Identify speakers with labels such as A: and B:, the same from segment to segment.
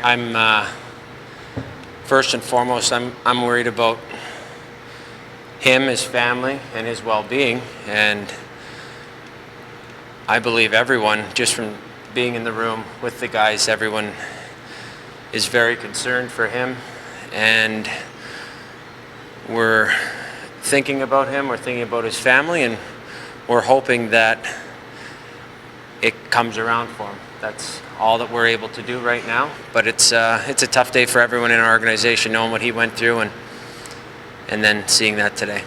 A: I'm first and foremost, I'm worried about him, his family, and his well-being, and I believe everyone, just from being in the room with the guys, everyone is very concerned for him, and we're thinking about him, we're thinking about his family, and we're hoping that it comes around for him. That's all that we're able to do right now, but it's a tough day for everyone in our organization, knowing what he went through and then seeing that today.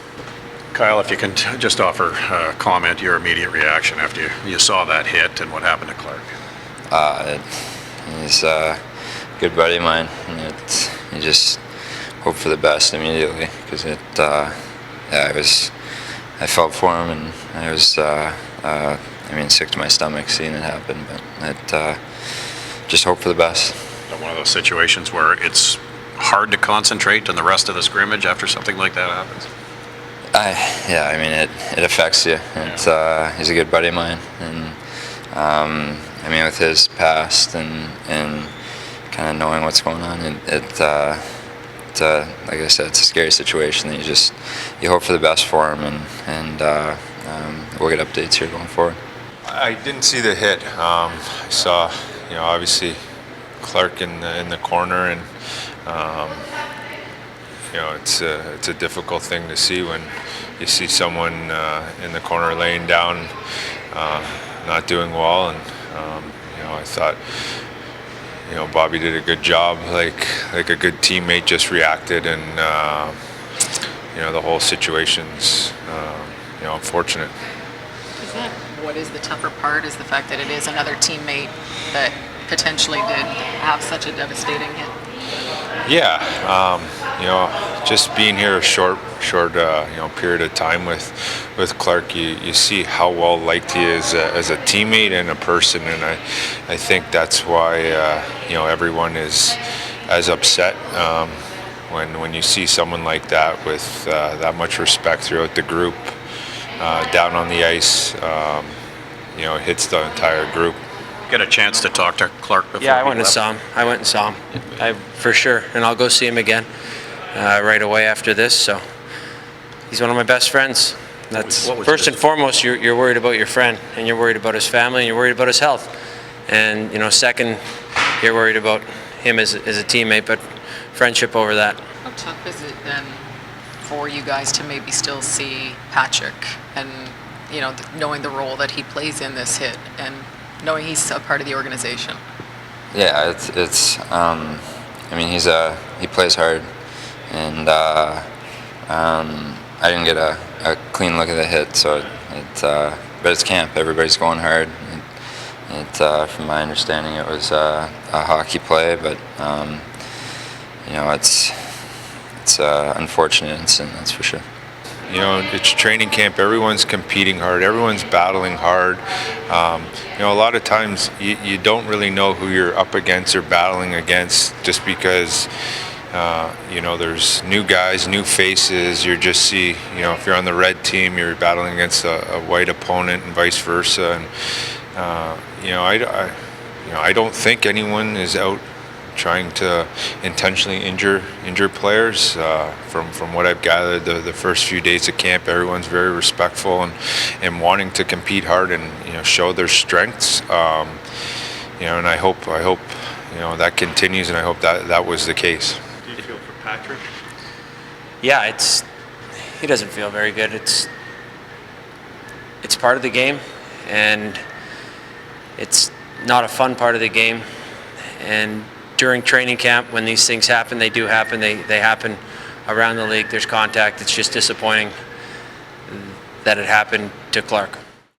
B: Kyle, if you can just offer a comment, your immediate reaction after you saw that hit and what happened to Clarke.
C: He's a good buddy of mine, and you just hope for the best immediately, because I felt for him, and I was sick to my stomach seeing it happen, but just hope for the best.
B: One of those situations where it's hard to concentrate on the rest of the scrimmage after something like that happens.
C: It affects you. Yeah. He's a good buddy of mine, and with his past and kind of knowing what's going on, like I said, it's a scary situation that you hope for the best for him, and we'll get updates here going forward.
D: I didn't see the hit. I saw, obviously Clarke in the corner, and it's a difficult thing to see when you see someone in the corner laying down, not doing well, and I thought Bobby did a good job, like a good teammate, just reacted, and the whole situation's unfortunate.
E: Is that what is the tougher part? Is the fact that it is another teammate that potentially did have such a devastating hit?
D: Yeah, just being here a short period of time with Clarke, you see how well liked he is as a teammate and a person, and I think that's why everyone is as upset when you see someone like that with that much respect throughout the group, down on the ice. It hits the entire group.
B: Get a chance to talk to Clarke before?
A: Yeah, I went and saw him. For sure, and I'll go see him again right away after this. So he's one of my best friends. That's first and foremost. You're worried about your friend, and you're worried about his family, and you're worried about his health. And second, you're worried about him as a teammate, but friendship over that.
E: How tough is it then for you guys to maybe still see Patrick, and knowing the role that he plays in this hit, and knowing he's a part of the organization?
C: Yeah, he plays hard, and I didn't get a clean look at the hit, but it's camp. Everybody's going hard. From my understanding, it was a hockey play, but it's an unfortunate incident, that's for sure.
D: It's training camp. Everyone's competing hard. Everyone's battling hard. A lot of times you don't really know who you're up against or battling against, just because there's new guys, new faces. You just see, if you're on the red team, you're battling against a white opponent, and vice versa. And I don't think anyone is out trying to intentionally injure players. From what I've gathered, the first few days of camp, everyone's very respectful and wanting to compete hard and show their strengths. And I hope that continues, and I hope that was the case.
B: Do you feel for Patrick?
A: Yeah, he doesn't feel very good. It's part of the game, and it's not a fun part of the game. And during training camp, when these things happen, they do happen. They happen around the league. There's contact. It's just disappointing that it happened to Clarke.